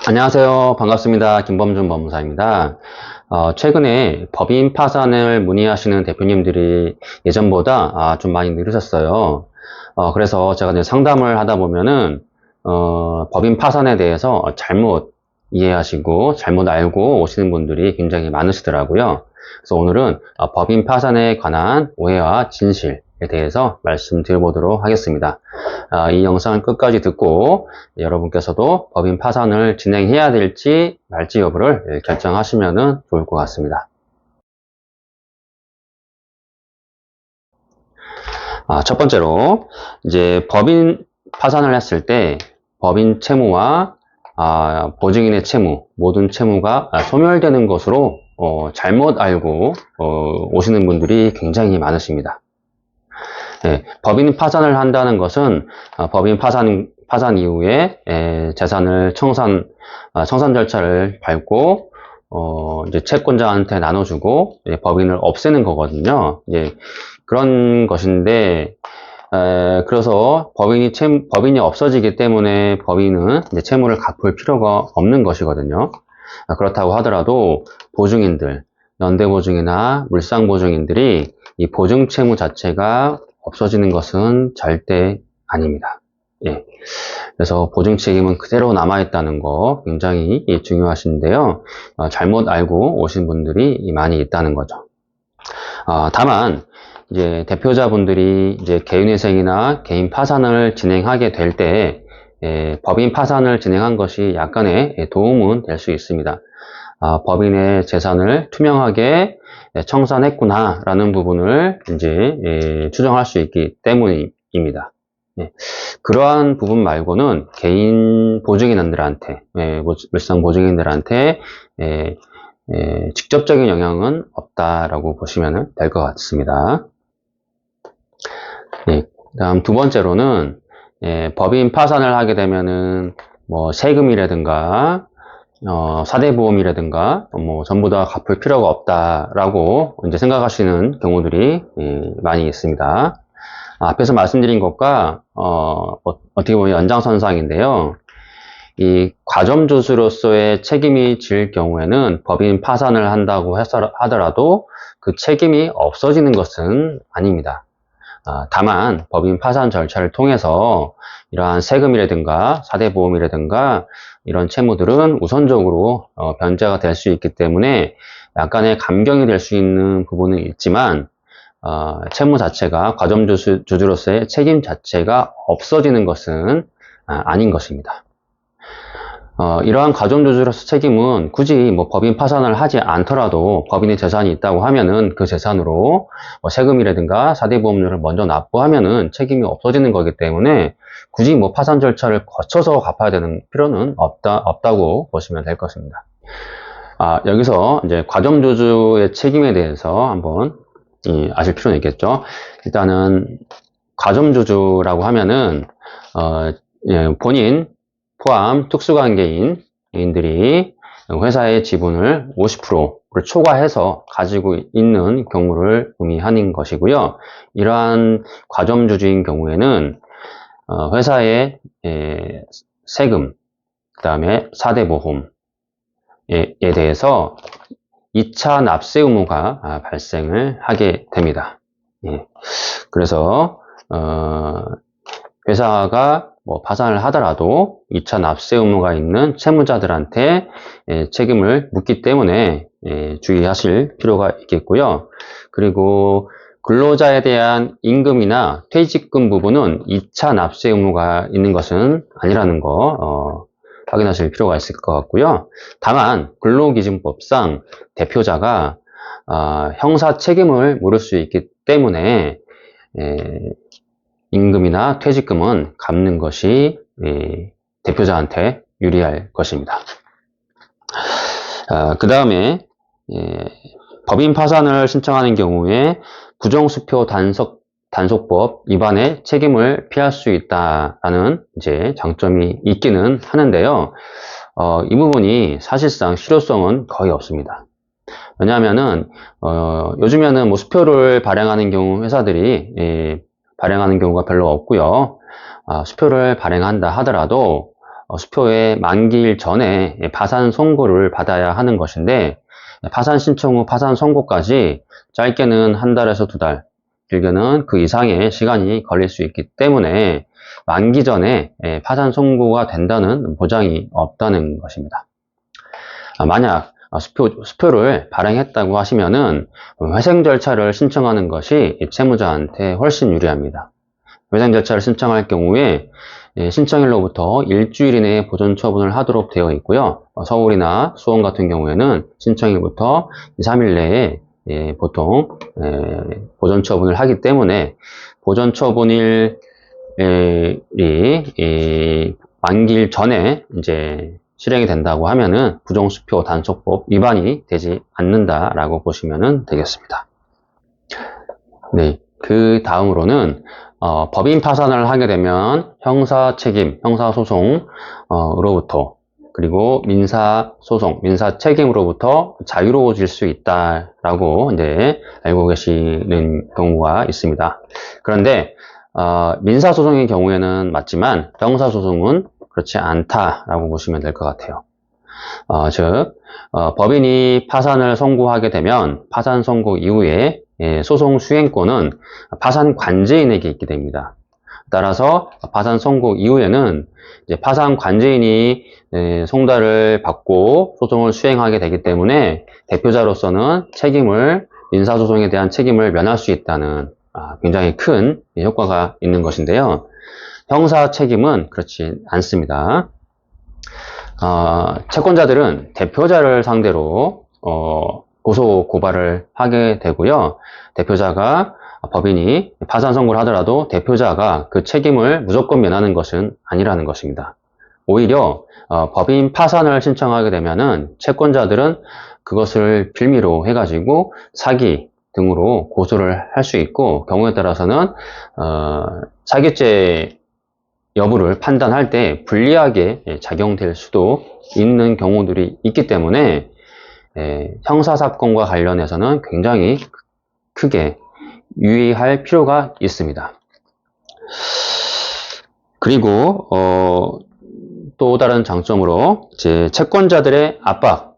안녕하세요. 반갑습니다. 김범준 법무사입니다. 최근에 법인 파산을 문의하시는 대표님들이 예전보다 좀 많이 늘으셨어요. 그래서 제가 이제 상담을 하다 보면은 법인 파산에 대해서 잘못 이해하시고 잘못 알고 오시는 분들이 굉장히 많으시더라고요. 그래서 오늘은 법인 파산에 관한 오해와 진실에 대해서 말씀드려보도록 하겠습니다. 이 영상을 끝까지 듣고 여러분께서도 법인 파산을 진행해야 될지 말지 여부를 결정하시면 좋을 것 같습니다. 첫 번째로 이제 법인 파산을 했을 때 법인 채무와 보증인의 채무, 모든 채무가 소멸되는 것으로 잘못 알고 오시는 분들이 굉장히 많으십니다. 네, 법인 파산을 한다는 것은 법인 파산 이후에 재산을 청산 절차를 밟고 이제 채권자한테 나눠주고 법인을 없애는 거거든요. 그런 것인데 그래서 법인이 없어지기 때문에 법인은 이제 채무를 갚을 필요가 없는 것이거든요. 그렇다고 하더라도 보증인들, 연대보증이나 물상보증인들이 이 보증 채무 자체가 없어지는 것은 절대 아닙니다. 그래서 보증 책임은 그대로 남아있다는 거 굉장히 중요하신데요. 잘못 알고 오신 분들이 많이 있다는 거죠. 다만 이제 대표자분들이 이제 개인회생이나 개인 파산을 진행하게 될 때 법인 파산을 진행한 것이 약간의 도움은 될 수 있습니다. 법인의 재산을 투명하게 청산했구나라는 부분을 이제 추정할 수 있기 때문입니다. 그러한 부분 말고는 개인 보증인들한테, 물상 보증인들한테 직접적인 영향은 없다라고 보시면 될 것 같습니다. 다음 두 번째로는 법인 파산을 하게 되면은 뭐 세금이라든가 사대보험이라든가 전부 다 갚을 필요가 없다라고 이제 생각하시는 경우들이 많이 있습니다. 앞에서 말씀드린 것과 어떻게 보면 연장선상인데요. 이 과점주주로서의 책임이 질 경우에는 법인 파산을 한다고 하더라도 그 책임이 없어지는 것은 아닙니다. 다만 법인 파산 절차를 통해서 이러한 세금이라든가 사대보험이라든가 이런 채무들은 우선적으로 변제가 될 수 있기 때문에 약간의 감경이 될 수 있는 부분은 있지만 채무 자체가 과점주주로서의 책임 자체가 없어지는 것은 아닌 것입니다. 이러한 과점주주로서 책임은 굳이 뭐 법인 파산을 하지 않더라도 법인의 재산이 있다고 하면은 그 재산으로 세금이라든가 사대보험료를 먼저 납부하면은 책임이 없어지는 거기 때문에 굳이 뭐 파산 절차를 거쳐서 갚아야 되는 필요는 없다고 보시면 될 것입니다. 여기서 이제 과점주주의 책임에 대해서 한번 아실 필요는 있겠죠. 일단은 과점주주라고 하면은 본인 포함 특수관계인들이 회사의 지분을 50%를 초과해서 가지고 있는 경우를 의미하는 것이고요. 이러한 과점주주인 경우에는 회사의 세금, 그 다음에 사대보험에 대해서 2차 납세 의무가 발생을 하게 됩니다. 그래서 회사가 뭐 파산을 하더라도 2차 납세 의무가 있는 채무자들한테 책임을 묻기 때문에 주의하실 필요가 있겠고요. 그리고 근로자에 대한 임금이나 퇴직금 부분은 2차 납세 의무가 있는 것은 아니라는 거 확인하실 필요가 있을 것 같고요. 다만 근로기준법상 대표자가 형사 책임을 물을 수 있기 때문에 임금이나 퇴직금은 갚는 것이 대표자한테 유리할 것입니다. 그 다음에 법인 파산을 신청하는 경우에 부정수표 단속법 위반의 책임을 피할 수 있다라는 이제 장점이 있기는 하는데요. 이 부분이 사실상 실효성은 거의 없습니다. 왜냐하면은 요즘에는 뭐 수표를 발행하는 경우 회사들이 발행하는 경우가 별로 없고요. 수표를 발행한다 하더라도 수표의 만기일 전에 파산 선고를 받아야 하는 것인데, 파산 신청 후 파산 선고까지 짧게는 한 달에서 두 달, 길게는 그 이상의 시간이 걸릴 수 있기 때문에 만기 전에 파산 선고가 된다는 보장이 없다는 것입니다. 만약 수표를 발행했다고 하시면은 회생 절차를 신청하는 것이 채무자한테 훨씬 유리합니다. 회생 절차를 신청할 경우에 신청일로부터 일주일 이내에 보존 처분을 하도록 되어 있고요. 서울이나 수원 같은 경우에는 신청일부터 2, 3일 내에 보통 보존 처분을 하기 때문에 보존 처분일이 만기일 전에 이제 실행이 된다고 하면은 부정수표 단속법 위반이 되지 않는다라고 보시면 되겠습니다. 네, 그 다음으로는 법인 파산을 하게 되면 형사책임, 형사소송으로부터 그리고 민사소송, 민사책임으로부터 자유로워질 수 있다라고 이제 알고 계시는 경우가 있습니다. 그런데 민사소송의 경우에는 맞지만 형사소송은 그렇지 않다라고 보시면 될 것 같아요. 즉 법인이 파산을 선고하게 되면 파산 선고 이후에 소송 수행권은 파산 관제인에게 있게 됩니다. 따라서 파산 선고 이후에는 이제 파산 관제인이 송달을 받고 소송을 수행하게 되기 때문에 대표자로서는 민사소송에 대한 책임을 면할 수 있다는 굉장히 큰 효과가 있는 것인데요. 형사 책임은 그렇지 않습니다. 채권자들은 대표자를 상대로 고소 고발을 하게 되고요. 대표자가 법인이 파산 선고를 하더라도 대표자가 그 책임을 무조건 면하는 것은 아니라는 것입니다. 오히려 법인 파산을 신청하게 되면은 채권자들은 그것을 빌미로 해가지고 사기 등으로 고소를 할 수 있고, 경우에 따라서는 사기죄 여부를 판단할 때 불리하게 작용될 수도 있는 경우들이 있기 때문에 형사사건과 관련해서는 굉장히 크게 유의할 필요가 있습니다. 그리고 또 다른 장점으로 이제 채권자들의 압박,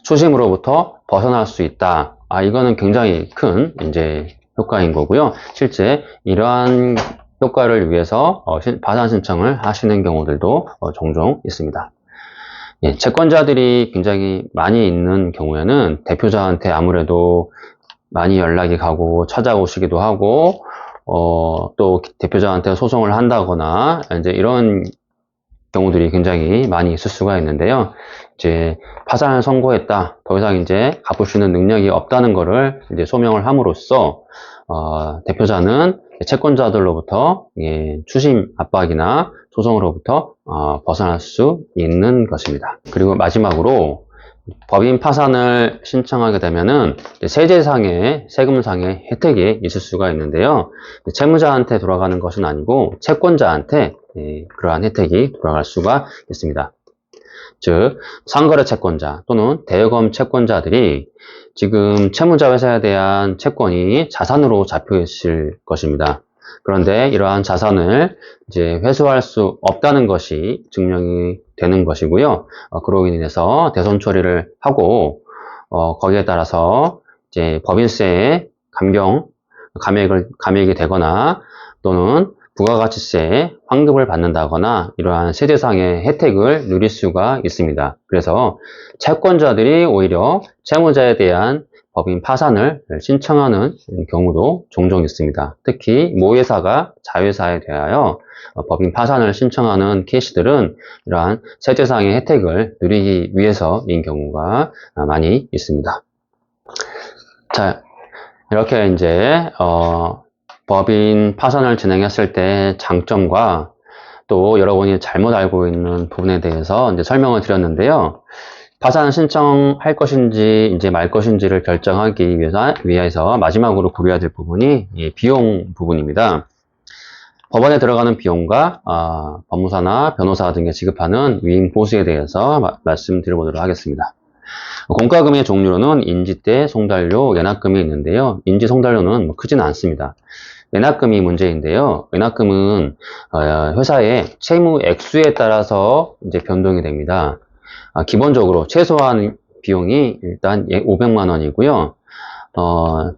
초심으로부터 벗어날 수 있다. 이거는 굉장히 큰 이제 효과인 거고요. 실제 이러한 효과를 위해서 파산 신청을 하시는 경우들도 종종 있습니다. 채권자들이 굉장히 많이 있는 경우에는 대표자한테 아무래도 많이 연락이 가고 찾아오시기도 하고 또 대표자한테 소송을 한다거나 이제 이런 경우들이 굉장히 많이 있을 수가 있는데요. 이제 파산을 선고했다, 더 이상 이제 갚을 수 있는 능력이 없다는 것을 이제 소명을 함으로써 대표자는 채권자들로부터 추심 압박이나 소송으로부터 벗어날 수 있는 것입니다. 그리고 마지막으로 법인 파산을 신청하게 되면은 세제상의, 세금상의 혜택이 있을 수가 있는데요. 채무자한테 돌아가는 것은 아니고 채권자한테 그러한 혜택이 돌아갈 수가 있습니다. 즉, 상거래 채권자 또는 대여금 채권자들이 지금 채무자 회사에 대한 채권이 자산으로 잡혀 있을 것입니다. 그런데 이러한 자산을 이제 회수할 수 없다는 것이 증명이 되는 것이고요. 그로 인해서 대손 처리를 하고 거기에 따라서 이제 법인세에 감액이 되거나 또는 부가가치세에 환급을 받는다거나 이러한 세제상의 혜택을 누릴 수가 있습니다. 그래서 채권자들이 오히려 채무자에 대한 법인 파산을 신청하는 경우도 종종 있습니다. 특히 모회사가 자회사에 대하여 법인 파산을 신청하는 케이스들은 이러한 세제상의 혜택을 누리기 위해서인 경우가 많이 있습니다. 자, 이렇게 이제 법인 파산을 진행했을 때 장점과 또 여러분이 잘못 알고 있는 부분에 대해서 이제 설명을 드렸는데요. 파산 신청할 것인지 이제 말 것인지를 결정하기 위해서 마지막으로 고려해야 될 부분이 비용 부분입니다. 법원에 들어가는 비용과 법무사나 변호사 등에 지급하는 위임 보수에 대해서 말씀드려보도록 하겠습니다. 공과금의 종류로는 인지대, 송달료, 연합금이 있는데요. 인지, 송달료는 크지는 않습니다. 연합금이 문제인데요. 연합금은 회사의 채무 액수에 따라서 이제 변동이 됩니다. 기본적으로 최소한 비용이 일단 500만 원이고요.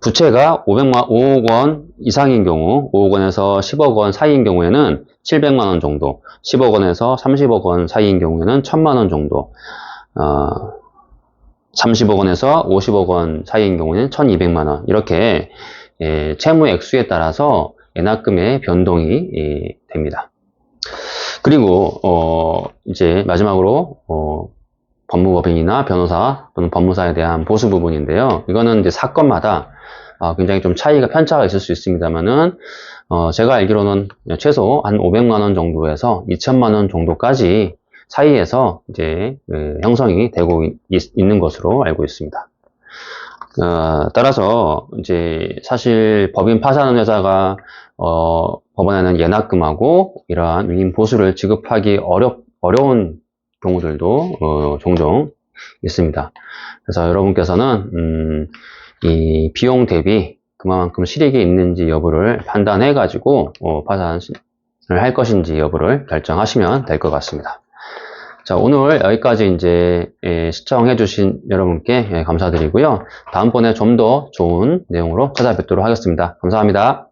부채가 5억 원 이상인 경우, 5억 원에서 10억 원 사이인 경우에는 700만 원 정도, 10억 원에서 30억 원 사이인 경우에는 1000만 원 정도, 30억 원에서 50억 원 사이인 경우에는 1200만 원, 이렇게 채무 액수에 따라서 연합금의 변동이 됩니다. 그리고 이제 마지막으로 법무법인이나 변호사 또는 법무사에 대한 보수 부분인데요. 이거는 이제 사건마다 굉장히 좀 편차가 있을 수 있습니다만은 제가 알기로는 최소 한 500만 원 정도에서 2천만 원 정도까지 사이에서 이제 형성이 되고 있는 것으로 알고 있습니다. 따라서 이제 사실 법인 파산한 회사가 법원에는 연합금하고 이러한 위임 보수를 지급하기 어려운 경우들도 종종 있습니다. 그래서 여러분께서는 이 비용 대비 그만큼 실익이 있는지 여부를 판단해 가지고 파산을 할 것인지 여부를 결정하시면 될 것 같습니다. 자, 오늘 여기까지 이제 시청해 주신 여러분께 감사드리고요. 다음번에 좀 더 좋은 내용으로 찾아뵙도록 하겠습니다. 감사합니다.